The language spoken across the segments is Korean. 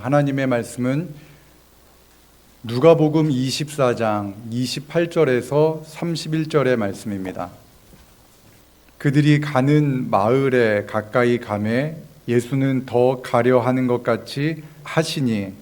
하나님의 말씀은 누가복음 24장 28절에서 31절의 말씀입니다. 그들이 가는 마을에 가까이 가매 예수는 더 가려 하는 것 같이 하시니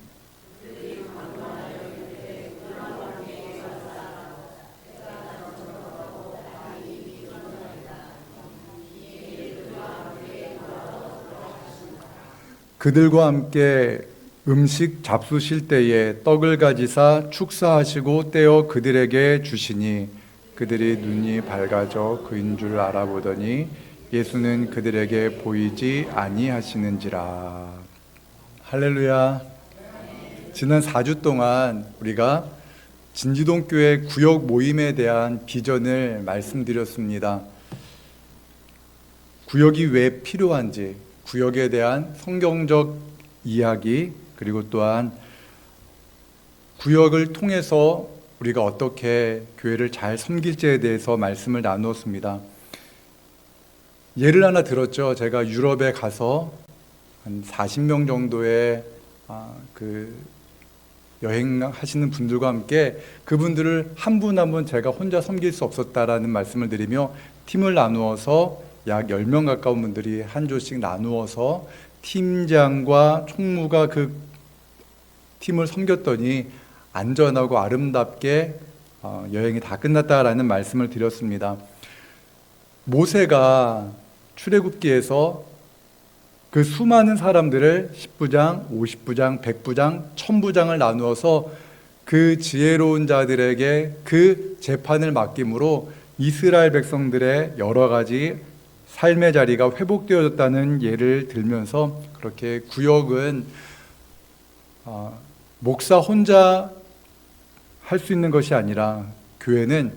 그들과 함께 음식 잡수실 때에 떡을 가지사 축사하시고 떼어 그들에게 주시니 그들이 눈이 밝아져 그인 줄 알아보더니 예수는 그들에게 보이지 아니하시는지라. 할렐루야. 지난 4주 동안 우리가 진지동교회 구역 모임에 대한 비전을 말씀드렸습니다. 구역이 왜 필요한지, 구역에 대한 성경적 이야기, 그리고 또한 구역을 통해서 우리가 어떻게 교회를 잘 섬길지에 대해서 말씀을 나누었습니다. 예를 하나 들었죠. 제가 유럽에 가서 한 40명 정도의 여행하시는 분들과 함께 그분들을 한 분 한 분 제가 혼자 섬길 수 없었다라는 말씀을 드리며 팀을 나누어서 약 10명 가까운 분들이 한 조씩 나누어서 팀장과 총무가 그 팀을 섬겼더니 안전하고 아름답게 여행이 다 끝났다라는 말씀을 드렸습니다. 모세가 출애굽기에서 그 수많은 사람들을 10부장, 50부장, 100부장, 1000부장을 나누어서 그 지혜로운 자들에게 그 재판을 맡김으로 이스라엘 백성들의 여러 가지 삶의 자리가 회복되어졌다는 예를 들면서 그렇게 구역은 목사 혼자 할 수 있는 것이 아니라 교회는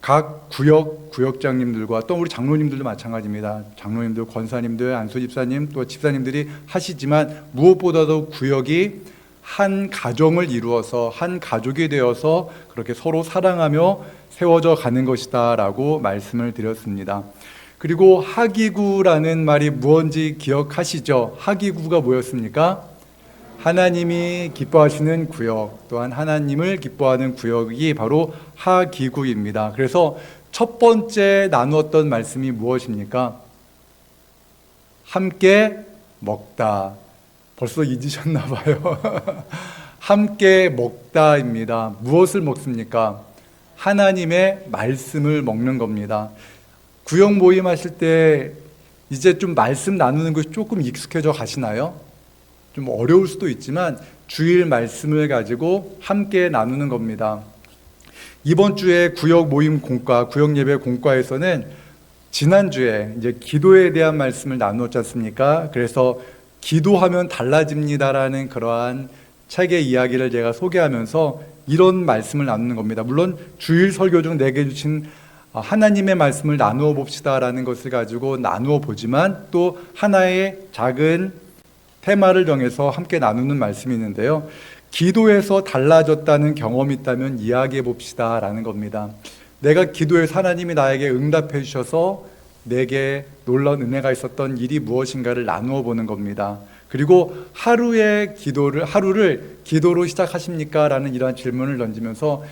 각 구역장님들과 또 우리 장로님들도 마찬가지입니다. 장로님들, 권사님들, 안수집사님, 또 집사님들이 하시지만 무엇보다도 구역이 한 가정을 이루어서 한 가족이 되어서 그렇게 서로 사랑하며 세워져 가는 것이다 라고 말씀을 드렸습니다. 그리고 하기구라는 말이 무엇인지 기억하시죠? 하기구가 뭐였습니까? 하나님이 기뻐하시는 구역, 또한 하나님을 기뻐하는 구역이 바로 하기구입니다. 그래서 첫 번째 나누었던 말씀이 무엇입니까? 함께 먹다. 벌써 잊으셨나 봐요. 함께 먹다입니다. 무엇을 먹습니까? 하나님의 말씀을 먹는 겁니다. 구역 모임 하실 때 이제 좀 말씀 나누는 것이 조금 익숙해져 가시나요? 좀 어려울 수도 있지만 주일 말씀을 가지고 함께 나누는 겁니다. 이번 주에 구역 모임 공과, 구역 예배 공과에서는 지난주에 이제 기도에 대한 말씀을 나누었지 않습니까? 그래서 기도하면 달라집니다라는 그러한 책의 이야기를 제가 소개하면서 이런 말씀을 나누는 겁니다. 물론 주일 설교 중 내게 주신 하나님의 말씀을 나누어 봅시다라는 것을 가지고 나누어 보지만 또 하나의 작은 테마를 정해서 함께 나누는 말씀이 있는데요. 기도에서 달라졌다는 경험이 있다면 이야기해 봅시다 라는 겁니다. 내가 기도해서 하나님이 나에게 응답해 주셔서 내게 놀라운 은혜가 있었던 일이 무엇인가를 나누어 보는 겁니다. 그리고 하루를 기도로 시작하십니까? 라는 이러한 질문을 던지면서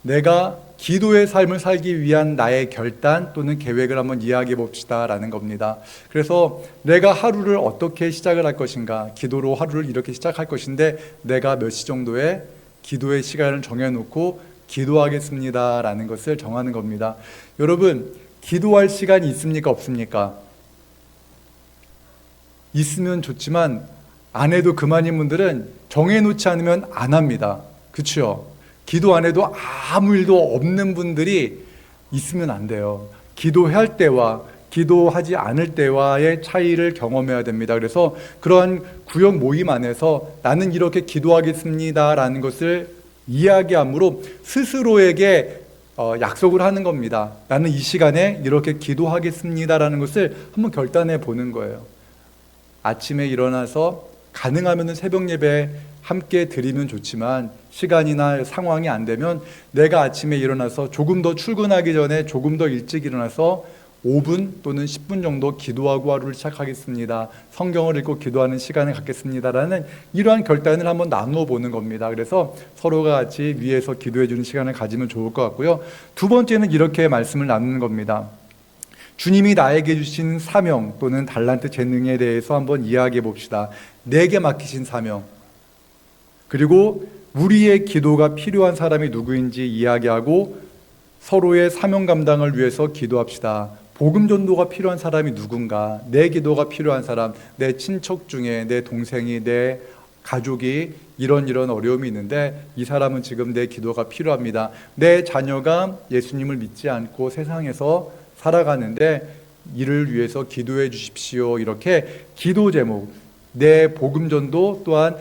내가 기도의 삶을 살기 위한 나의 결단 또는 계획을 한번 이야기해 봅시다 라는 겁니다. 그래서 내가 하루를 어떻게 시작을 할 것인가, 기도로 하루를 이렇게 시작할 것인데 내가 몇 시 정도에 기도의 시간을 정해놓고 기도하겠습니다 라는 것을 정하는 겁니다. 여러분, 기도할 시간이 있습니까? 없습니까? 있으면 좋지만 안 해도 그만인 분들은 정해놓지 않으면 안 합니다. 그렇죠? 기도 안 해도 아무 일도 없는 분들이 있으면 안 돼요. 기도할 때와 기도하지 않을 때와의 차이를 경험해야 됩니다. 그래서 그러한 구역 모임 안에서 나는 이렇게 기도하겠습니다 라는 것을 이야기함으로 스스로에게 약속을 하는 겁니다. 나는 이 시간에 이렇게 기도하겠습니다 라는 것을 한번 결단해 보는 거예요. 아침에 일어나서 가능하면 새벽 예배 함께 드리면 좋지만 시간이나 상황이 안 되면 내가 아침에 일어나서 조금 더 출근하기 전에 조금 더 일찍 일어나서 5분 또는 10분 정도 기도하고 하루를 시작하겠습니다. 성경을 읽고 기도하는 시간을 갖겠습니다라는 이러한 결단을 한번 나누어 보는 겁니다. 그래서 서로가 같이 위에서 기도해 주는 시간을 가지면 좋을 것 같고요. 두 번째는 이렇게 말씀을 나누는 겁니다. 주님이 나에게 주신 사명 또는 달란트 재능에 대해서 한번 이야기해 봅시다. 내게 맡기신 사명, 그리고 우리의 기도가 필요한 사람이 누구인지 이야기하고 서로의 사명 감당을 위해서 기도합시다. 복음 전도가 필요한 사람이 누군가, 내 기도가 필요한 사람, 내 친척 중에 내 동생이, 내 가족이 이런 어려움이 있는데 이 사람은 지금 내 기도가 필요합니다. 내 자녀가 예수님을 믿지 않고 세상에서 살아가는데 이를 위해서 기도해 주십시오. 이렇게 기도 제목, 내 복음 전도 또한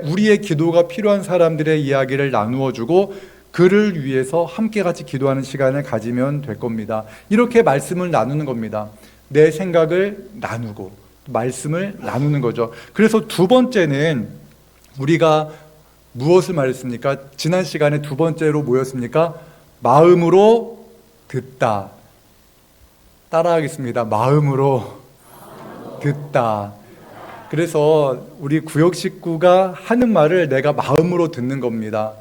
우리의 기도가 필요한 사람들의 이야기를 나누어 주고 그를 위해서 함께 같이 기도하는 시간을 가지면 될 겁니다. 이렇게 말씀을 나누는 겁니다. 내 생각을 나누고 말씀을 나누는 거죠. 그래서 두 번째는 우리가 무엇을 말했습니까? 지난 시간에 두 번째로 뭐였습니까? 마음으로 듣다. 따라하겠습니다. 마음으로 듣다. 그래서 우리 구역 식구가 하는 말을 내가 마음으로 듣는 겁니다.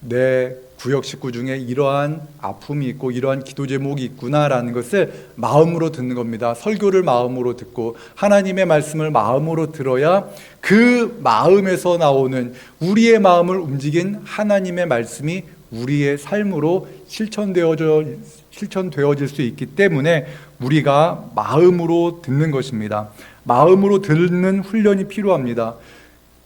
내 구역 식구 중에 이러한 아픔이 있고 이러한 기도 제목이 있구나라는 것을 마음으로 듣는 겁니다. 설교를 마음으로 듣고 하나님의 말씀을 마음으로 들어야 그 마음에서 나오는 우리의 마음을 움직인 하나님의 말씀이 우리의 삶으로 실천되어질 수 있기 때문에 우리가 마음으로 듣는 것입니다. 마음으로 듣는 훈련이 필요합니다.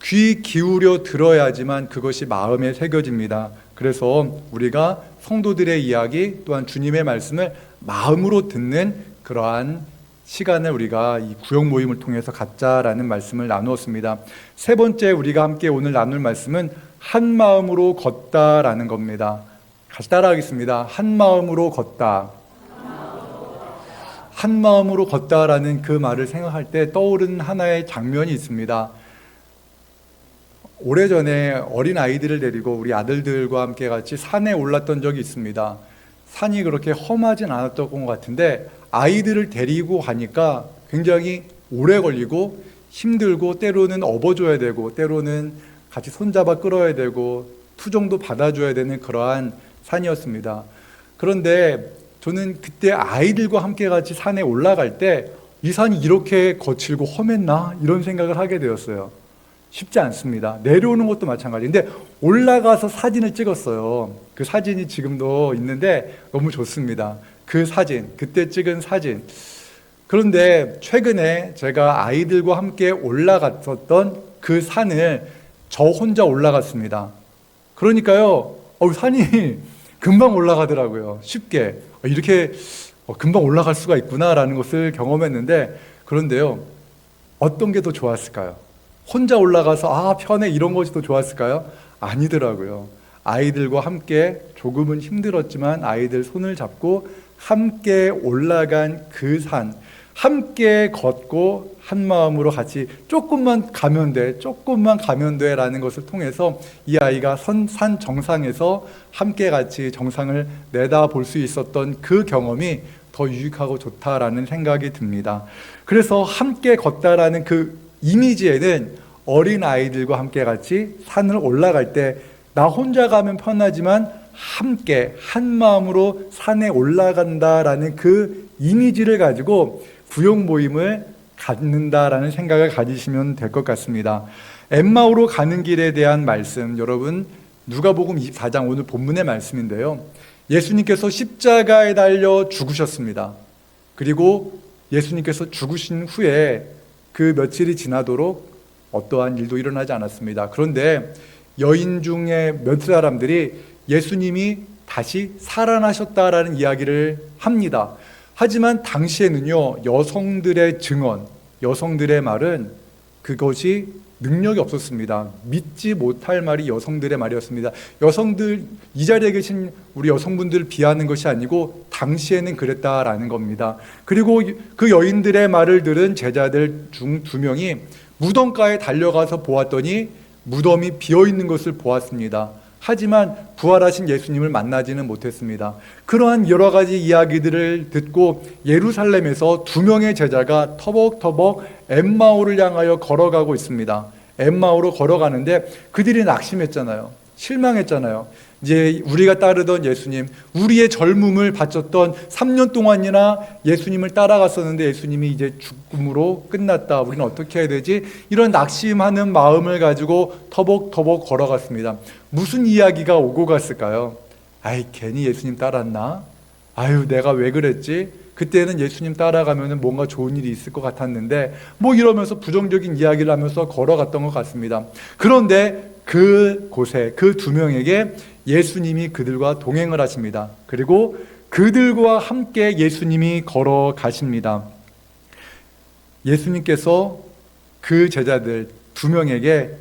귀 기울여 들어야지만 그것이 마음에 새겨집니다. 그래서 우리가 성도들의 이야기 또한 주님의 말씀을 마음으로 듣는 그러한 시간을 우리가 이 구역 모임을 통해서 갖자라는 말씀을 나누었습니다. 세 번째 우리가 함께 오늘 나눌 말씀은 한 마음으로 걷다라는 겁니다. 같이 따라하겠습니다. 한 마음으로 걷다. 한 마음으로 걷다라는 그 말을 생각할 때 떠오르는 하나의 장면이 있습니다. 오래전에 어린 아이들을 데리고 우리 아들들과 함께 같이 산에 올랐던 적이 있습니다. 산이 그렇게 험하진 않았던 것 같은데 아이들을 데리고 가니까 굉장히 오래 걸리고 힘들고 때로는 업어줘야 되고 때로는 같이 손잡아 끌어야 되고 투정도 받아줘야 되는 그러한 산이었습니다. 그런데 저는 그때 아이들과 함께 같이 산에 올라갈 때 이 산이 이렇게 거칠고 험했나? 이런 생각을 하게 되었어요. 쉽지 않습니다. 내려오는 것도 마찬가지인데 올라가서 사진을 찍었어요. 그 사진이 지금도 있는데 너무 좋습니다. 그 사진, 그때 찍은 사진. 그런데 최근에 제가 아이들과 함께 올라갔었던 그 산을 저 혼자 올라갔습니다. 그러니까요, 산이 금방 올라가더라고요. 쉽게. 이렇게 금방 올라갈 수가 있구나라는 것을 경험했는데, 그런데요, 어떤 게 더 좋았을까요? 혼자 올라가서 편해 이런 것이 더 좋았을까요? 아니더라고요. 아이들과 함께 조금은 힘들었지만 아이들 손을 잡고 함께 올라간 그 산, 함께 걷고 한 마음으로 같이 조금만 가면 돼 라는 것을 통해서 이 아이가 산 정상에서 함께 같이 정상을 내다볼 수 있었던 그 경험이 더 유익하고 좋다라는 생각이 듭니다. 그래서 함께 걷다라는 그 이미지에는 어린 아이들과 함께 같이 산을 올라갈 때 나 혼자 가면 편하지만 함께 한 마음으로 산에 올라간다라는 그 이미지를 가지고 구역 모임을 갖는다라는 생각을 가지시면 될 것 같습니다. 엠마오로 가는 길에 대한 말씀, 여러분 누가복음 24장 오늘 본문의 말씀인데요. 예수님께서 십자가에 달려 죽으셨습니다. 그리고 예수님께서 죽으신 후에 그 며칠이 지나도록 어떠한 일도 일어나지 않았습니다. 그런데 여인 중에 몇 사람들이 예수님이 다시 살아나셨다라는 이야기를 합니다. 하지만 당시에는요, 여성들의 증언, 여성들의 말은 그것이 능력이 없었습니다. 믿지 못할 말이 여성들의 말이었습니다. 여성들, 이 자리에 계신 우리 여성분들을 비하는 것이 아니고 당시에는 그랬다라는 겁니다. 그리고 그 여인들의 말을 들은 제자들 중 2명이 무덤가에 달려가서 보았더니 무덤이 비어있는 것을 보았습니다. 하지만 부활하신 예수님을 만나지는 못했습니다. 그러한 여러 가지 이야기들을 듣고 예루살렘에서 두 명의 제자가 터벅터벅 엠마오를 향하여 걸어가고 있습니다. 엠마오로 걸어가는데 그들이 낙심했잖아요. 실망했잖아요. 이제 우리가 따르던 예수님, 우리의 젊음을 바쳤던 3년 동안이나 예수님을 따라갔었는데 예수님이 이제 죽음으로 끝났다. 우리는 어떻게 해야 되지? 이런 낙심하는 마음을 가지고 터벅터벅 걸어갔습니다. 무슨 이야기가 오고 갔을까요? 아이, 괜히 예수님 따랐나? 아유, 내가 왜 그랬지? 그때는 예수님 따라가면 뭔가 좋은 일이 있을 것 같았는데 뭐 이러면서 부정적인 이야기를 하면서 걸어갔던 것 같습니다. 그런데 그곳에 그 두 명에게 예수님이 그들과 동행을 하십니다. 그리고 그들과 함께 예수님이 걸어가십니다. 예수님께서 그 제자들 두 명에게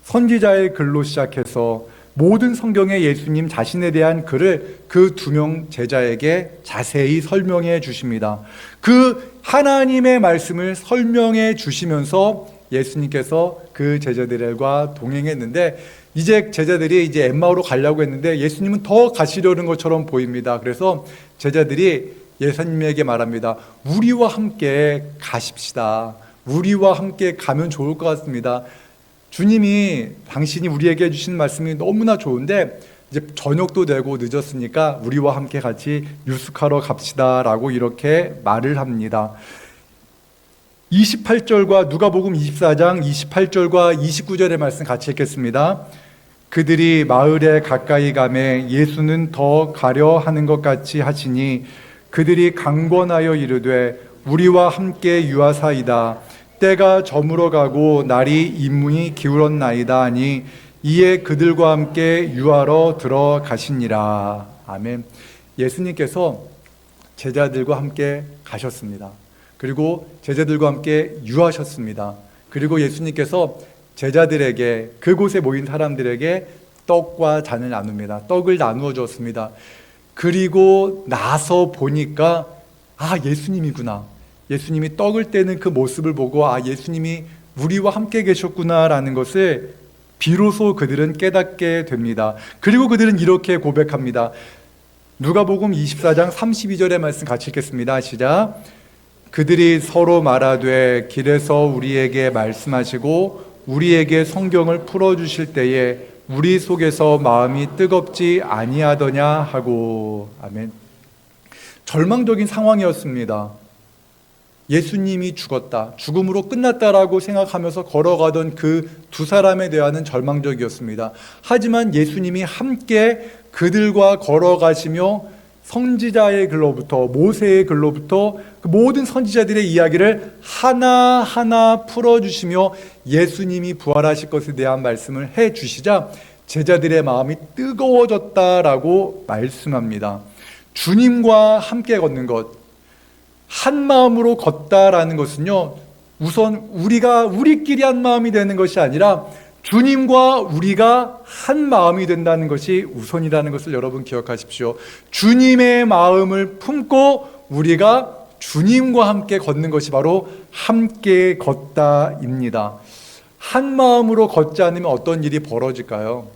선지자의 글로 시작해서 모든 성경의 예수님 자신에 대한 글을 그 두 명 제자에게 자세히 설명해 주십니다. 그 하나님의 말씀을 설명해 주시면서 예수님께서 그 제자들과 동행했는데 이제 제자들이 이제 엠마오로 가려고 했는데 예수님은 더 가시려는 것처럼 보입니다. 그래서 제자들이 예수님에게 말합니다. 우리와 함께 가십시다. 우리와 함께 가면 좋을 것 같습니다. 주님이 당신이 우리에게 해주신 말씀이 너무나 좋은데 이제 저녁도 되고 늦었으니까 우리와 함께 같이 유숙하러 갑시다 라고 이렇게 말을 합니다. 28절과 누가복음 24장 28절과 29절의 말씀 같이 읽겠습니다. 그들이 마을에 가까이 가매 예수는 더 가려 하는 것 같이 하시니 그들이 강권하여 이르되 우리와 함께 유하사이다. 때가 저물어 가고 날이 임문이 기울었나이다 하니 이에 그들과 함께 유하러 들어가시니라. 아멘. 예수님께서 제자들과 함께 가셨습니다. 그리고 제자들과 함께 유하셨습니다. 그리고 예수님께서 제자들에게 그곳에 모인 사람들에게 떡과 잔을 나눕니다. 떡을 나누어 주었습니다. 그리고 나서 보니까 예수님이구나. 예수님이 떡을 떼는 그 모습을 보고 예수님이 우리와 함께 계셨구나라는 것을 비로소 그들은 깨닫게 됩니다. 그리고 그들은 이렇게 고백합니다. 누가복음 24장 32절의 말씀 같이 읽겠습니다. 시작. 그들이 서로 말하되 길에서 우리에게 말씀하시고 우리에게 성경을 풀어주실 때에 우리 속에서 마음이 뜨겁지 아니하더냐 하고. 아멘. 절망적인 상황이었습니다. 예수님이 죽었다, 죽음으로 끝났다라고 생각하면서 걸어가던 그 두 사람에 대한 절망적이었습니다. 하지만 예수님이 함께 그들과 걸어가시며 선지자의 글로부터 모세의 글로부터 그 모든 선지자들의 이야기를 하나하나 풀어주시며 예수님이 부활하실 것에 대한 말씀을 해주시자 제자들의 마음이 뜨거워졌다라고 말씀합니다. 주님과 함께 걷는 것, 한 마음으로 걷다라는 것은요, 우선 우리끼리 한 마음이 되는 것이 아니라 주님과 우리가 한 마음이 된다는 것이 우선이라는 것을 여러분 기억하십시오. 주님의 마음을 품고 우리가 주님과 함께 걷는 것이 바로 함께 걷다입니다. 한 마음으로 걷지 않으면 어떤 일이 벌어질까요?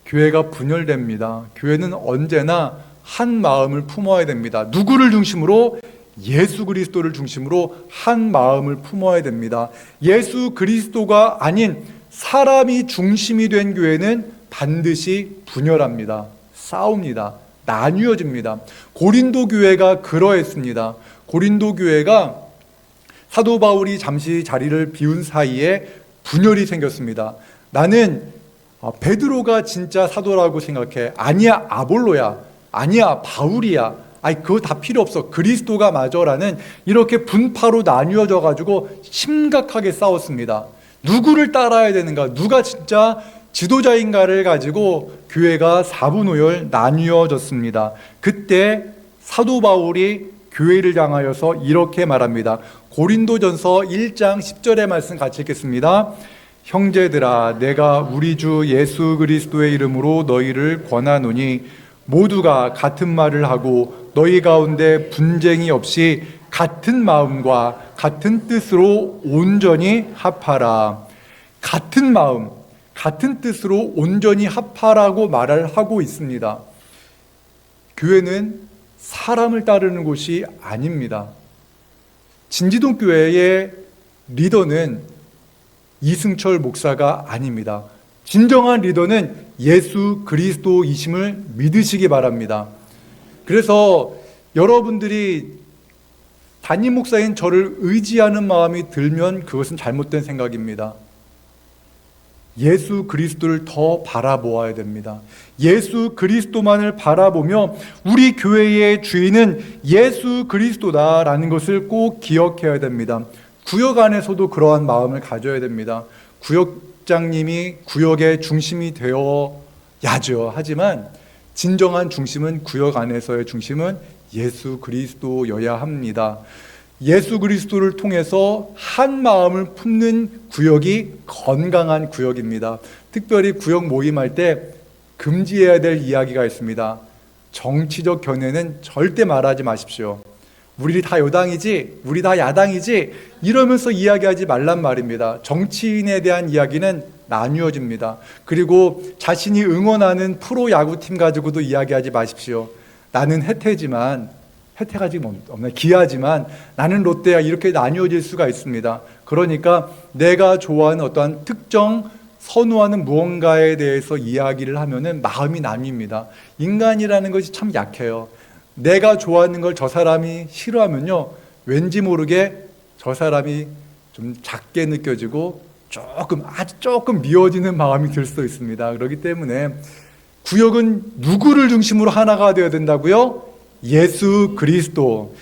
교회가 분열됩니다. 교회는 언제나 한 마음을 품어야 됩니다. 누구를 중심으로? 예수 그리스도를 중심으로 한 마음을 품어야 됩니다. 예수 그리스도가 아닌 사람이 중심이 된 교회는 반드시 분열합니다. 싸웁니다. 나뉘어집니다. 고린도 교회가 그러했습니다. 고린도 교회가 사도 바울이 잠시 자리를 비운 사이에 분열이 생겼습니다. 나는 베드로가 진짜 사도라고 생각해. 아니야, 아볼로야. 아니야, 바울이야. 그거 다 필요 없어. 그리스도가 맞아라는 이렇게 분파로 나뉘어져 가지고 심각하게 싸웠습니다. 누구를 따라야 되는가? 누가 진짜 지도자인가를 가지고 교회가 사분오열 나뉘어졌습니다. 그때 사도 바울이 교회를 향하여서 이렇게 말합니다. 고린도전서 1장 10절의 말씀 같이 읽겠습니다. 형제들아, 내가 우리 주 예수 그리스도의 이름으로 너희를 권하노니 모두가 같은 말을 하고 너희 가운데 분쟁이 없이 같은 마음과 같은 뜻으로 온전히 합하라. 같은 마음, 같은 뜻으로 온전히 합하라고 말을 하고 있습니다. 교회는 사람을 따르는 곳이 아닙니다. 진지동 교회의 리더는 이승철 목사가 아닙니다. 진정한 리더는 예수 그리스도이심을 믿으시기 바랍니다. 그래서 여러분들이 담임 목사인 저를 의지하는 마음이 들면 그것은 잘못된 생각입니다. 예수 그리스도를 더 바라보아야 됩니다. 예수 그리스도만을 바라보며 우리 교회의 주인은 예수 그리스도다라는 것을 꼭 기억해야 됩니다. 구역 안에서도 그러한 마음을 가져야 됩니다. 구역장님이 구역의 중심이 되어야죠. 하지만 진정한 중심은, 구역 안에서의 중심은 예수 그리스도여야 합니다. 예수 그리스도를 통해서 한 마음을 품는 구역이 건강한 구역입니다. 특별히 구역 모임할 때 금지해야 될 이야기가 있습니다. 정치적 견해는 절대 말하지 마십시오. 우리 다 여당이지, 우리 다 야당이지 이러면서 이야기하지 말란 말입니다. 정치인에 대한 이야기는 나뉘어집니다. 그리고 자신이 응원하는 프로야구팀 가지고도 이야기하지 마십시오. 나는 해태지만, 해태가 지금 없네, 기아지만 나는 롯데야, 이렇게 나뉘어질 수가 있습니다. 그러니까 내가 좋아하는 어떠한 특정 선호하는 무언가에 대해서 이야기를 하면은 마음이 나뉩니다. 인간이라는 것이 참 약해요. 내가 좋아하는 걸 저 사람이 싫어하면요, 왠지 모르게 저 사람이 좀 작게 느껴지고 아주 조금 미워지는 마음이 들 수도 있습니다. 그렇기 때문에 구역은 누구를 중심으로 하나가 되어야 된다고요? 예수 그리스도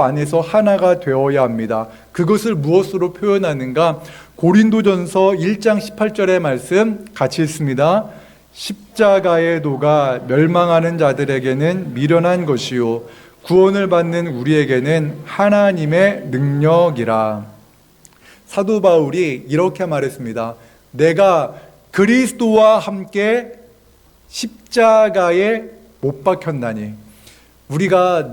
안에서 하나가 되어야 합니다. 그것을 무엇으로 표현하는가? 고린도전서 1장 18절의 말씀 같이 읽습니다. 십자가의 도가 멸망하는 자들에게는 미련한 것이요 구원을 받는 우리에게는 하나님의 능력이라. 사도 바울이 이렇게 말했습니다. 내가 그리스도와 함께 십자가에 못 박혔나니.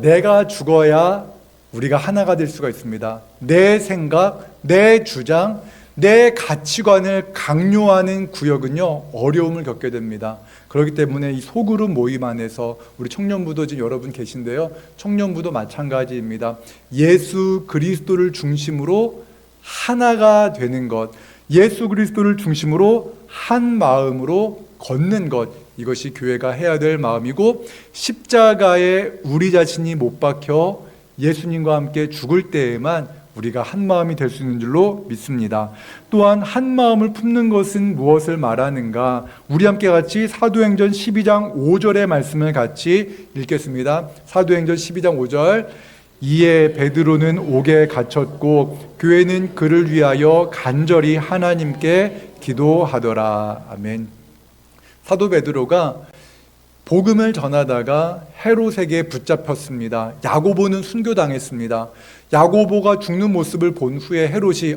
내가 죽어야 우리가 하나가 될 수가 있습니다. 내 생각, 내 주장, 내 가치관을 강요하는 구역은요, 어려움을 겪게 됩니다. 그렇기 때문에 이 소그룹 모임 안에서 우리 청년부도 지금 여러분 계신데요, 청년부도 마찬가지입니다. 예수 그리스도를 중심으로 하나가 되는 것, 예수 그리스도를 중심으로 한 마음으로 걷는 것, 이것이 교회가 해야 될 마음이고, 십자가에 우리 자신이 못 박혀 예수님과 함께 죽을 때에만 우리가 한 마음이 될 수 있는 줄로 믿습니다. 또한 한 마음을 품는 것은 무엇을 말하는가? 우리 함께 같이 사도행전 12장 5절의 말씀을 같이 읽겠습니다. 사도행전 12장 5절. 이에 베드로는 옥에 갇혔고 교회는 그를 위하여 간절히 하나님께 기도하더라. 아멘. 사도 베드로가 복음을 전하다가 헤롯에게 붙잡혔습니다. 야고보는 순교당했습니다. 야고보가 죽는 모습을 본 후에 헤롯이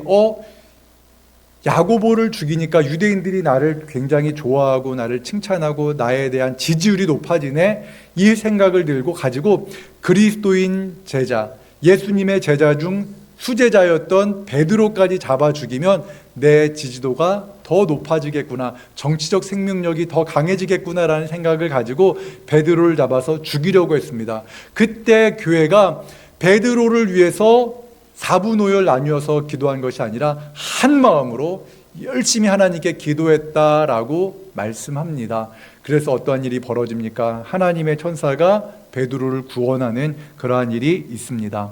야고보를 죽이니까 유대인들이 나를 굉장히 좋아하고 나를 칭찬하고 나에 대한 지지율이 높아지네, 이 생각을 가지고 그리스도인 제자, 예수님의 제자 중 수제자였던 베드로까지 잡아 죽이면 내 지지도가 더 높아지겠구나, 정치적 생명력이 더 강해지겠구나라는 생각을 가지고 베드로를 잡아서 죽이려고 했습니다. 그때 교회가 베드로를 위해서 사분오열 나뉘어서 기도한 것이 아니라 한 마음으로 열심히 하나님께 기도했다라고 말씀합니다. 그래서 어떠한 일이 벌어집니까? 하나님의 천사가 베드로를 구원하는 그러한 일이 있습니다.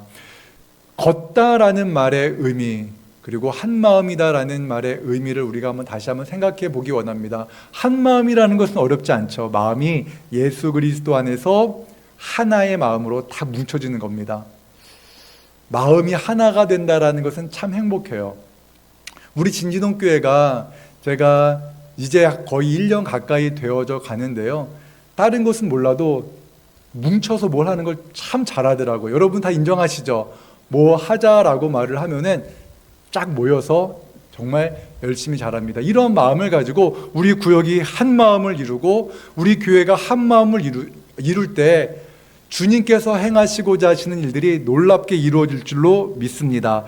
걷다라는 말의 의미, 그리고 한 마음이다라는 말의 의미를 우리가 다시 한번 생각해 보기 원합니다. 한 마음이라는 것은 어렵지 않죠. 마음이 예수 그리스도 안에서 하나의 마음으로 딱 뭉쳐지는 겁니다. 마음이 하나가 된다라는 것은 참 행복해요. 우리 진지동 교회가 제가 이제 거의 1년 가까이 되어져 가는데요, 다른 것은 몰라도 뭉쳐서 뭘 하는 걸 참 잘하더라고요. 여러분 다 인정하시죠? 뭐 하자라고 말을 하면은 쫙 모여서 정말 열심히 잘합니다. 이런 마음을 가지고 우리 구역이 한 마음을 이루고 우리 교회가 한 마음을 이룰 때 주님께서 행하시고자 하시는 일들이 놀랍게 이루어질 줄로 믿습니다.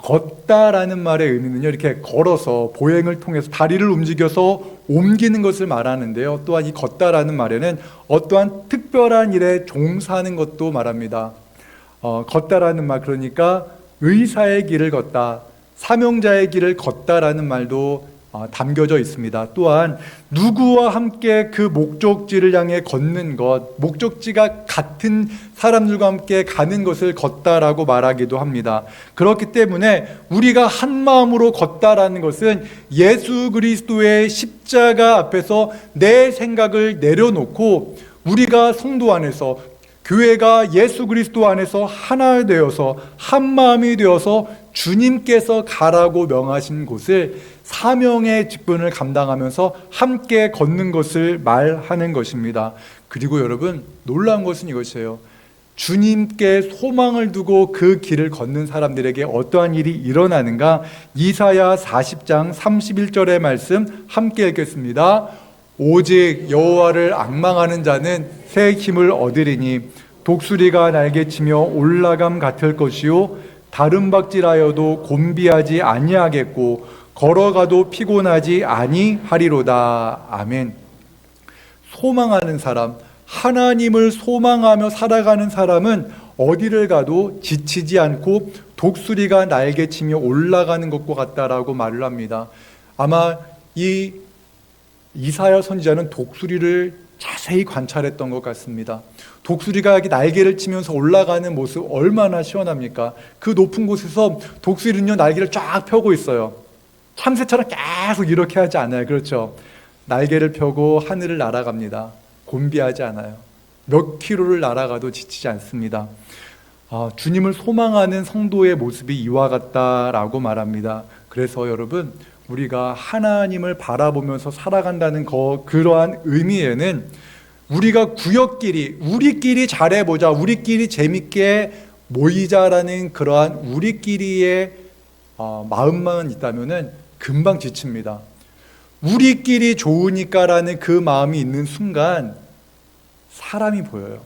걷다라는 말의 의미는요, 이렇게 걸어서 보행을 통해서 다리를 움직여서 옮기는 것을 말하는데요. 또한 이 걷다라는 말에는 어떠한 특별한 일에 종사하는 것도 말합니다. 걷다라는 말, 그러니까 의사의 길을 걷다, 사명자의 길을 걷다라는 말도 담겨져 있습니다. 또한 누구와 함께 그 목적지를 향해 걷는 것, 목적지가 같은 사람들과 함께 가는 것을 걷다라고 말하기도 합니다. 그렇기 때문에 우리가 한 마음으로 걷다라는 것은 예수 그리스도의 십자가 앞에서 내 생각을 내려놓고 우리가 성도 안에서, 교회가 예수 그리스도 안에서 하나 되어서 한 마음이 되어서 주님께서 가라고 명하신 곳을 사명의 직분을 감당하면서 함께 걷는 것을 말하는 것입니다. 그리고 여러분, 놀라운 것은 이것이에요. 주님께 소망을 두고 그 길을 걷는 사람들에게 어떠한 일이 일어나는가? 이사야 40장 31절의 말씀 함께 읽겠습니다. 오직 여호와를 앙망하는 자는 새 힘을 얻으리니 독수리가 날개치며 올라감 같을 것이요 다른 박질하여도 곤비하지 아니하겠고 걸어가도 피곤하지 아니하리로다. 아멘. 소망하는 사람, 하나님을 소망하며 살아가는 사람은 어디를 가도 지치지 않고 독수리가 날개치며 올라가는 것과 같다라고 말을 합니다. 아마 이 이사야 선지자는 독수리를 자세히 관찰했던 것 같습니다. 독수리가 이렇게 날개를 치면서 올라가는 모습 얼마나 시원합니까? 그 높은 곳에서 독수리는요, 날개를 쫙 펴고 있어요. 참새처럼 계속 이렇게 하지 않아요. 그렇죠? 날개를 펴고 하늘을 날아갑니다. 곤비하지 않아요. 몇 킬로를 날아가도 지치지 않습니다. 주님을 소망하는 성도의 모습이 이와 같다라고 말합니다. 그래서 여러분, 우리가 하나님을 바라보면서 살아간다는 그러한 의미에는 우리가 구역끼리, 우리끼리 잘해보자, 우리끼리 재밌게 모이자라는 그러한 우리끼리의 마음만 있다면은 금방 지칩니다. 우리끼리 좋으니까라는 그 마음이 있는 순간 사람이 보여요.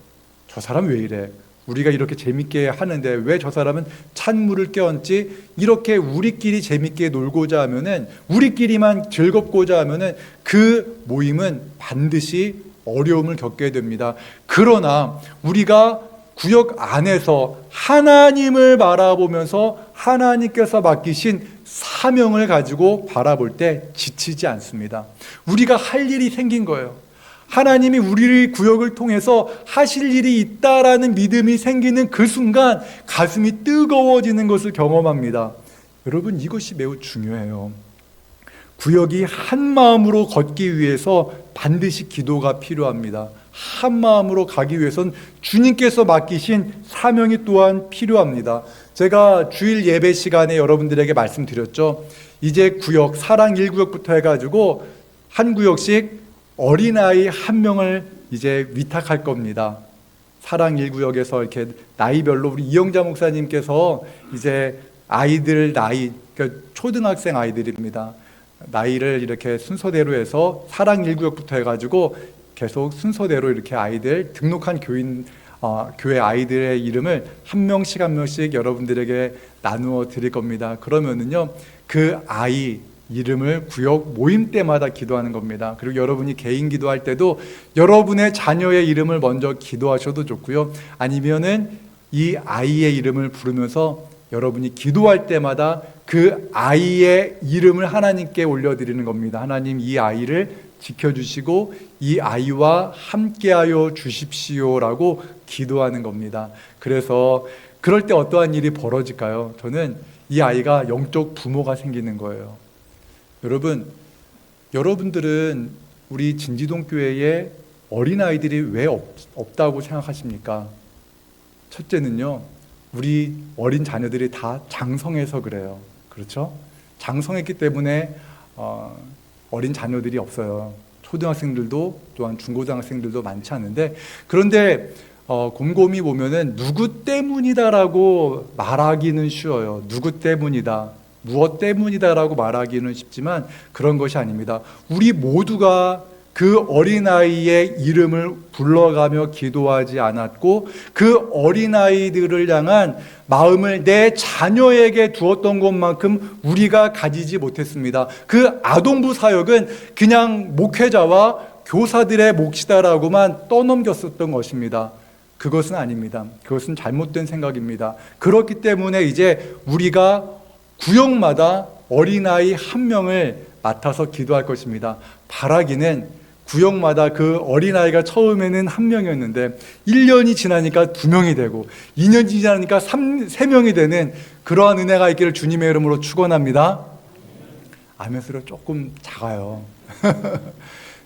저 사람 왜 이래? 우리가 이렇게 재밌게 하는데 왜 저 사람은 찬물을 끼얹지? 이렇게 우리끼리 재밌게 놀고자 하면은, 우리끼리만 즐겁고자 하면은 그 모임은 반드시 어려움을 겪게 됩니다. 그러나 우리가 구역 안에서 하나님을 바라보면서 하나님께서 맡기신 사명을 가지고 바라볼 때 지치지 않습니다. 우리가 할 일이 생긴 거예요. 하나님이 우리 구역을 통해서 하실 일이 있다라는 믿음이 생기는 그 순간 가슴이 뜨거워지는 것을 경험합니다. 여러분, 이것이 매우 중요해요. 구역이 한 마음으로 걷기 위해서 반드시 기도가 필요합니다. 한 마음으로 가기 위해선 주님께서 맡기신 사명이 또한 필요합니다. 제가 주일 예배 시간에 여러분들에게 말씀드렸죠. 이제 구역, 사랑 1구역부터 해가지고 한 구역씩 어린아이 한 명을 이제 위탁할 겁니다. 사랑 1구역에서 이렇게 나이별로 우리 이영자 목사님께서 이제 아이들 나이, 그러니까 초등학생 아이들입니다. 나이를 이렇게 순서대로 해서 사랑 1구역부터 해가지고 계속 순서대로 이렇게 아이들, 등록한 교회 아이들의 이름을 한 명씩 한 명씩 여러분들에게 나누어 드릴 겁니다. 그러면은요, 그 아이 이름을 구역 모임 때마다 기도하는 겁니다. 그리고 여러분이 개인 기도할 때도 여러분의 자녀의 이름을 먼저 기도하셔도 좋고요. 아니면은 이 아이의 이름을 부르면서 여러분이 기도할 때마다 그 아이의 이름을 하나님께 올려드리는 겁니다. 하나님, 이 아이를 지켜주시고 이 아이와 함께하여 주십시오라고 기도하는 겁니다. 그래서 그럴 때 어떠한 일이 벌어질까요? 저는 이 아이가 영적 부모가 생기는 거예요. 여러분들은 우리 진지동 교회에 어린아이들이 왜 없다고 생각하십니까? 첫째는요, 우리 어린 자녀들이 다 장성해서 그래요. 그렇죠? 장성했기 때문에 어린 자녀들이 없어요. 초등학생들도 또한 중고등학생들도 많지 않은데, 그런데 곰곰이 보면은 누구 때문이다라고 말하기는 쉬워요. 누구 때문이다, 무엇 때문이다라고 말하기는 쉽지만 그런 것이 아닙니다. 우리 모두가 그 어린아이의 이름을 불러가며 기도하지 않았고 그 어린아이들을 향한 마음을 내 자녀에게 두었던 것만큼 우리가 가지지 못했습니다. 그 아동부 사역은 그냥 목회자와 교사들의 몫이다라고만 떠넘겼었던 것입니다. 그것은 아닙니다. 그것은 잘못된 생각입니다. 그렇기 때문에 이제 우리가 구역마다 어린아이 한 명을 맡아서 기도할 것입니다. 바라기는 구역마다 그 어린아이가 처음에는 한 명이었는데 1년이 지나니까 2명이 되고 2년이 지나니까 3명이 되는 그러한 은혜가 있기를 주님의 이름으로 축원합니다. 아멘 소리가 조금 작아요.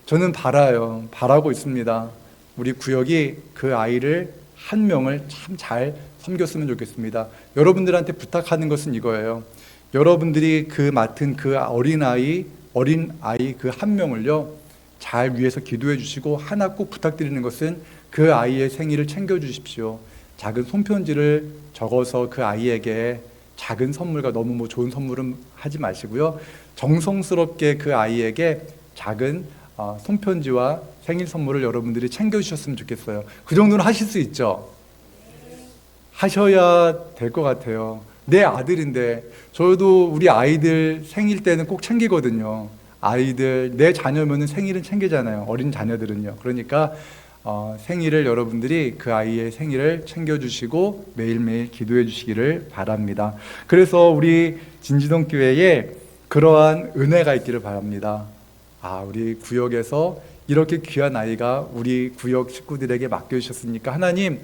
저는 바라고 있습니다. 우리 구역이 그 아이를 한 명을 참 잘 섬겼으면 좋겠습니다. 여러분들한테 부탁하는 것은 이거예요. 여러분들이 그 맡은 그 어린아이 그 한 명을요 잘 위해서 기도해 주시고 하나 꼭 부탁드리는 것은 그 아이의 생일을 챙겨 주십시오. 작은 손편지를 적어서 그 아이에게 작은 선물과 너무 좋은 선물은 하지 마시고요. 정성스럽게 그 아이에게 작은 손편지와 생일 선물을 여러분들이 챙겨 주셨으면 좋겠어요. 그 정도는 하실 수 있죠? 하셔야 될 것 같아요. 내 아들인데 저도 우리 아이들 생일 때는 꼭 챙기거든요. 아이들 내 자녀면은 생일은 챙기잖아요. 어린 자녀들은요. 그러니까 생일을 여러분들이 그 아이의 생일을 챙겨주시고 매일매일 기도해 주시기를 바랍니다. 그래서 우리 진지동 교회에 그러한 은혜가 있기를 바랍니다. 우리 구역에서 이렇게 귀한 아이가 우리 구역 식구들에게 맡겨주셨으니까 하나님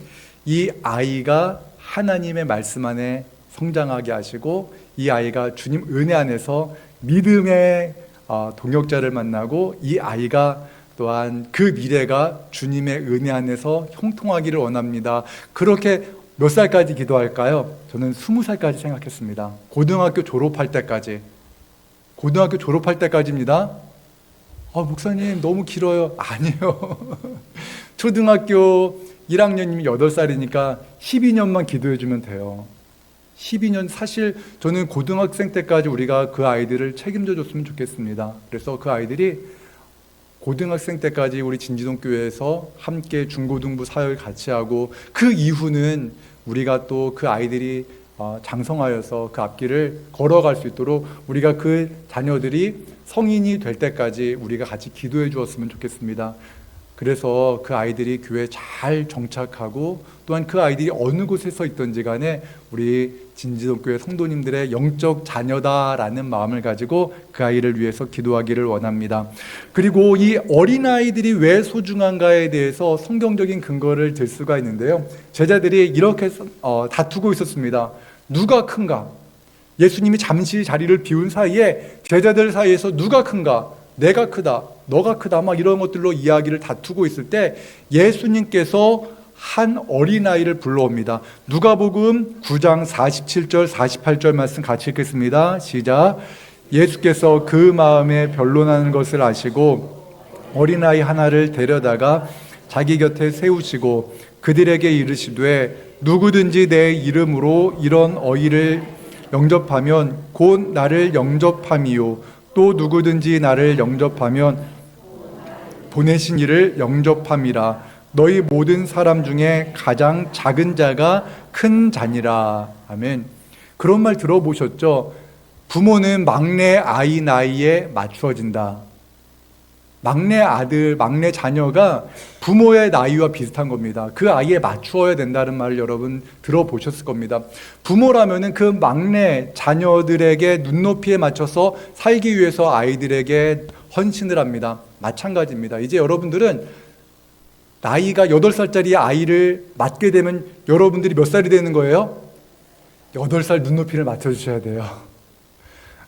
이 아이가 하나님의 말씀 안에 성장하게 하시고 이 아이가 주님 은혜 안에서 믿음의 동역자를 만나고 이 아이가 또한 그 미래가 주님의 은혜 안에서 형통하기를 원합니다. 그렇게 몇 살까지 기도할까요? 저는 20살까지 생각했습니다. 고등학교 졸업할 때까지입니다. 목사님 너무 길어요. 아니에요. 초등학교 1학년이면 8살이니까 12년만 기도해 주면 돼요. 12년, 사실 저는 고등학생 때까지 우리가 그 아이들을 책임져 줬으면 좋겠습니다. 그래서 그 아이들이 고등학생 때까지 우리 진지동 교회에서 함께 중고등부 사역을 같이 하고 그 이후는 우리가 또 그 아이들이 장성하여서 그 앞길을 걸어갈 수 있도록 우리가 그 자녀들이 성인이 될 때까지 우리가 같이 기도해 주었으면 좋겠습니다. 그래서 그 아이들이 교회에 잘 정착하고 또한 그 아이들이 어느 곳에 서 있든지 간에 우리 진지동 교회 성도님들의 영적 자녀다라는 마음을 가지고 그 아이를 위해서 기도하기를 원합니다. 그리고 이 어린아이들이 왜 소중한가에 대해서 성경적인 근거를 들 수가 있는데요. 제자들이 이렇게 다투고 있었습니다. 누가 큰가? 예수님이 잠시 자리를 비운 사이에 제자들 사이에서 누가 큰가? 내가 크다, 너가 크다, 막 이런 것들로 이야기를 다투고 있을 때 예수님께서 한 어린아이를 불러옵니다. 누가복음 9장 47절 48절 말씀 같이 읽겠습니다. 시작. 예수께서 그 마음에 변론하는 것을 아시고 어린아이 하나를 데려다가 자기 곁에 세우시고 그들에게 이르시되 누구든지 내 이름으로 이런 어이를 영접하면 곧 나를 영접함이요 또 누구든지 나를 영접하면 보내신 이를 영접함이라. 너희 모든 사람 중에 가장 작은 자가 큰 자니라. 아멘. 그런 말 들어보셨죠? 부모는 막내 아이 나이에 맞추어진다. 막내 아들, 막내 자녀가 부모의 나이와 비슷한 겁니다. 그 아이에 맞추어야 된다는 말을 여러분 들어보셨을 겁니다. 부모라면은 그 막내 자녀들에게 눈높이에 맞춰서 살기 위해서 아이들에게 헌신을 합니다. 마찬가지입니다. 이제 여러분들은 나이가 8살짜리 아이를 맡게 되면 여러분들이 몇 살이 되는 거예요? 8살 눈높이를 맞춰주셔야 돼요.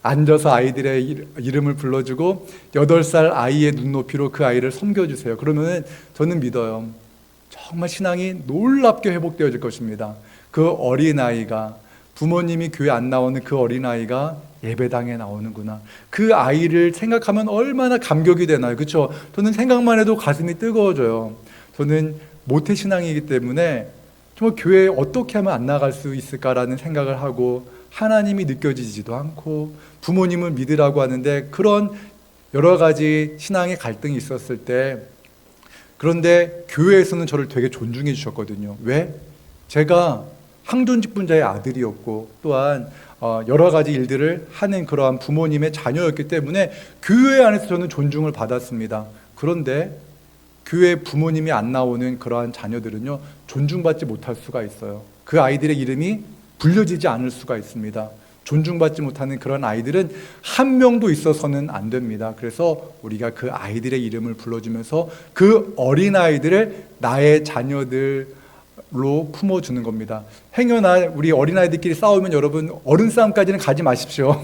앉아서 아이들의 이름을 불러주고 8살 아이의 눈높이로 그 아이를 섬겨주세요. 그러면 저는 믿어요. 정말 신앙이 놀랍게 회복되어질 것입니다. 그 어린아이가, 부모님이 교회 안 나오는 그 어린아이가 예배당에 나오는구나. 그 아이를 생각하면 얼마나 감격이 되나요? 그렇죠? 저는 생각만 해도 가슴이 뜨거워져요. 저는 모태신앙이기 때문에 정말 교회에 어떻게 하면 안 나갈 수 있을까라는 생각을 하고 하나님이 느껴지지도 않고 부모님을 믿으라고 하는데 그런 여러 가지 신앙의 갈등이 있었을 때, 그런데 교회에서는 저를 되게 존중해 주셨거든요. 왜? 제가 항존직분자의 아들이었고 또한 여러 가지 일들을 하는 그러한 부모님의 자녀였기 때문에 교회 안에서 저는 존중을 받았습니다. 그런데 교회 부모님이 안 나오는 그러한 자녀들은요, 존중받지 못할 수가 있어요. 그 아이들의 이름이 불려지지 않을 수가 있습니다. 존중받지 못하는 그런 아이들은 한 명도 있어서는 안 됩니다. 그래서 우리가 그 아이들의 이름을 불러주면서 그 어린 아이들을 나의 자녀들로 품어주는 겁니다. 행여나 우리 어린아이들끼리 싸우면 여러분 어른 싸움까지는 가지 마십시오.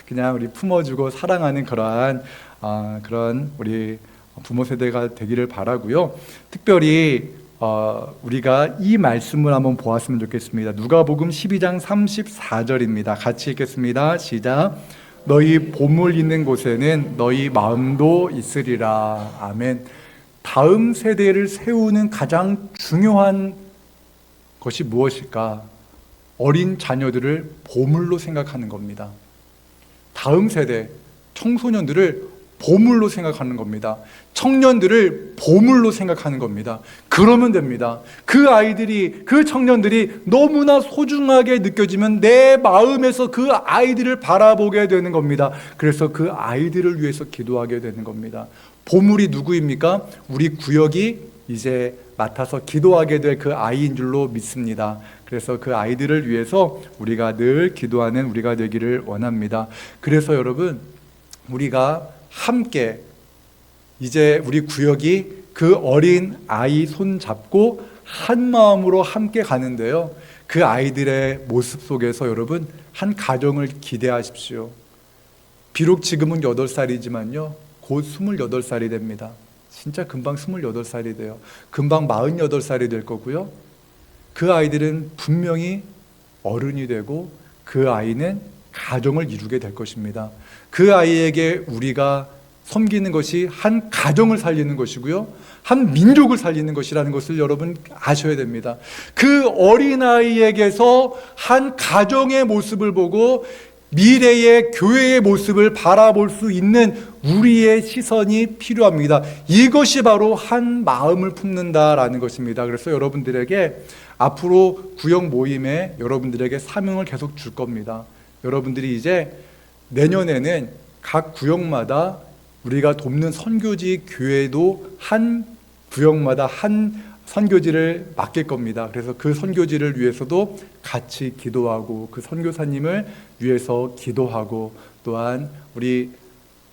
그냥 우리 품어주고 사랑하는 그런 우리 부모 세대가 되기를 바라고요. 특별히 우리가 이 말씀을 한번 보았으면 좋겠습니다. 누가복음 12장 34절입니다. 같이 읽겠습니다. 시작. 너희 보물 있는 곳에는 너희 마음도 있으리라. 아멘. 다음 세대를 세우는 가장 중요한 것이 무엇일까? 어린 자녀들을 보물로 생각하는 겁니다. 다음 세대, 청소년들을 보물로 생각하는 겁니다. 청년들을 보물로 생각하는 겁니다. 그러면 됩니다. 그 아이들이, 그 청년들이 너무나 소중하게 느껴지면 내 마음에서 그 아이들을 바라보게 되는 겁니다. 그래서 그 아이들을 위해서 기도하게 되는 겁니다. 보물이 누구입니까? 우리 구역이 이제 맡아서 기도하게 될 그 아이인 줄로 믿습니다. 그래서 그 아이들을 위해서 우리가 늘 기도하는 우리가 되기를 원합니다. 그래서 여러분, 우리가 함께 이제 우리 구역이 그 어린 아이 손 잡고 한 마음으로 함께 가는데요, 그 아이들의 모습 속에서 여러분 한 가정을 기대하십시오. 비록 지금은 8살이지만요 곧 28살이 됩니다. 진짜 금방 28살이 돼요. 금방 48살이 될 거고요, 그 아이들은 분명히 어른이 되고 그 아이는 가정을 이루게 될 것입니다. 그 아이에게 우리가 섬기는 것이 한 가정을 살리는 것이고요, 한 민족을 살리는 것이라는 것을 여러분 아셔야 됩니다. 그 어린아이에게서 한 가정의 모습을 보고 미래의 교회의 모습을 바라볼 수 있는 우리의 시선이 필요합니다. 이것이 바로 한 마음을 품는다라는 것입니다. 그래서 여러분들에게 앞으로 구역 모임에 여러분들에게 사명을 계속 줄 겁니다. 여러분들이 이제 내년에는 각 구역마다 우리가 돕는 선교지 교회도 한 구역마다 한 선교지를 맡길 겁니다. 그래서 그 선교지를 위해서도 같이 기도하고 그 선교사님을 위해서 기도하고 또한 우리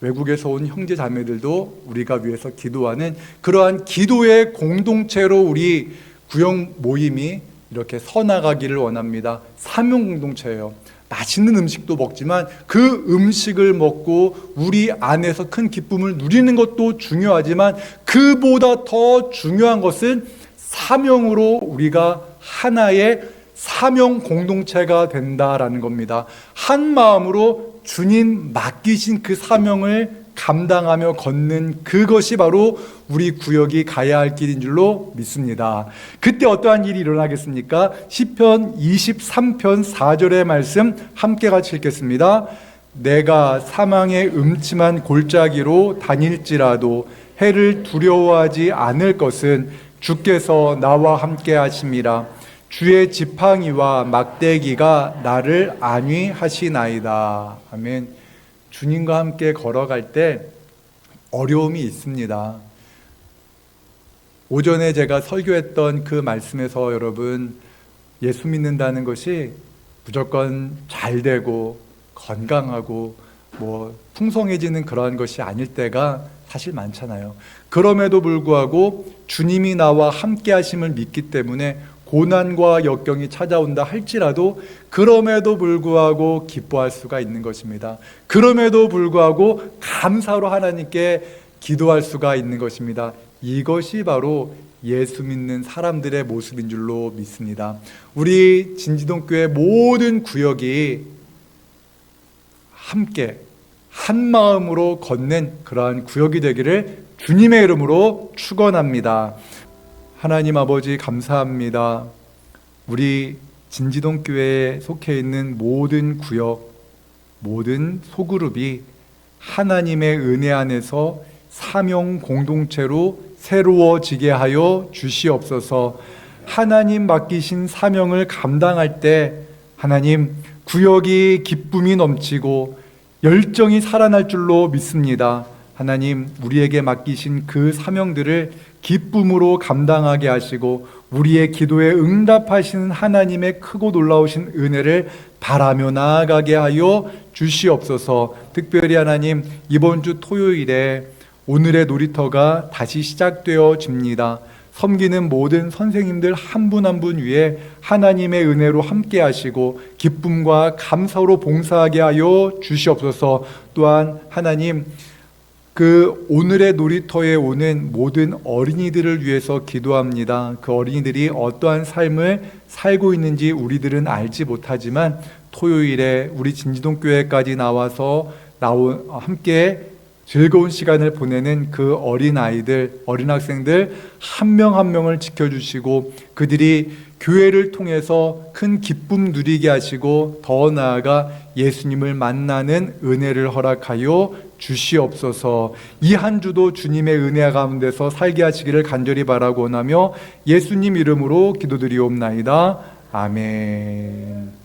외국에서 온 형제 자매들도 우리가 위해서 기도하는 그러한 기도의 공동체로 우리 구역 모임이 이렇게 서나가기를 원합니다. 사명 공동체예요. 맛있는 음식도 먹지만 그 음식을 먹고 우리 안에서 큰 기쁨을 누리는 것도 중요하지만 그보다 더 중요한 것은 사명으로 우리가 하나의 사명 공동체가 된다라는 겁니다. 한 마음으로 주님 맡기신 그 사명을 감당하며 걷는 그것이 바로 우리 구역이 가야 할 길인 줄로 믿습니다. 그때 어떠한 일이 일어나겠습니까? 시편 23편 4절의 말씀 함께 같이 읽겠습니다. 내가 사망의 음침한 골짜기로 다닐지라도 해를 두려워하지 않을 것은 주께서 나와 함께 하심이라. 주의 지팡이와 막대기가 나를 안위하시나이다. 아멘. 주님과 함께 걸어갈 때 어려움이 있습니다. 오전에 제가 설교했던 그 말씀에서 여러분, 예수 믿는다는 것이 무조건 잘 되고 건강하고 풍성해지는 그러한 것이 아닐 때가 사실 많잖아요. 그럼에도 불구하고 주님이 나와 함께 하심을 믿기 때문에 고난과 역경이 찾아온다 할지라도 그럼에도 불구하고 기뻐할 수가 있는 것입니다. 그럼에도 불구하고 감사로 하나님께 기도할 수가 있는 것입니다. 이것이 바로 예수 믿는 사람들의 모습인 줄로 믿습니다. 우리 진지동교회 모든 구역이 함께 한 마음으로 걷는 그러한 구역이 되기를 주님의 이름으로 축원합니다. 하나님 아버지 감사합니다. 우리 진지동교회에 속해 있는 모든 구역, 모든 소그룹이 하나님의 은혜 안에서 사명 공동체로 새로워지게 하여 주시옵소서. 하나님 맡기신 사명을 감당할 때 하나님 구역이 기쁨이 넘치고 열정이 살아날 줄로 믿습니다. 하나님, 우리에게 맡기신 그 사명들을 기쁨으로 감당하게 하시고 우리의 기도에 응답하시는 하나님의 크고 놀라우신 은혜를 바라며 나아가게 하여 주시옵소서. 특별히 하나님, 이번 주 토요일에 오늘의 놀이터가 다시 시작되어집니다. 섬기는 모든 선생님들 한 분 한 분 위에 하나님의 은혜로 함께 하시고 기쁨과 감사로 봉사하게 하여 주시옵소서. 또한 하나님, 그 오늘의 놀이터에 오는 모든 어린이들을 위해서 기도합니다. 그 어린이들이 어떠한 삶을 살고 있는지 우리들은 알지 못하지만 토요일에 우리 진지동교회까지 나와서 함께 즐거운 시간을 보내는 그 어린 아이들, 어린 학생들 한 명 한 명을 지켜주시고 그들이 교회를 통해서 큰 기쁨 누리게 하시고 더 나아가 예수님을 만나는 은혜를 허락하여 주시옵소서. 이 한 주도 주님의 은혜 가운데서 살게 하시기를 간절히 바라고 원하며 예수님 이름으로 기도드리옵나이다. 아멘.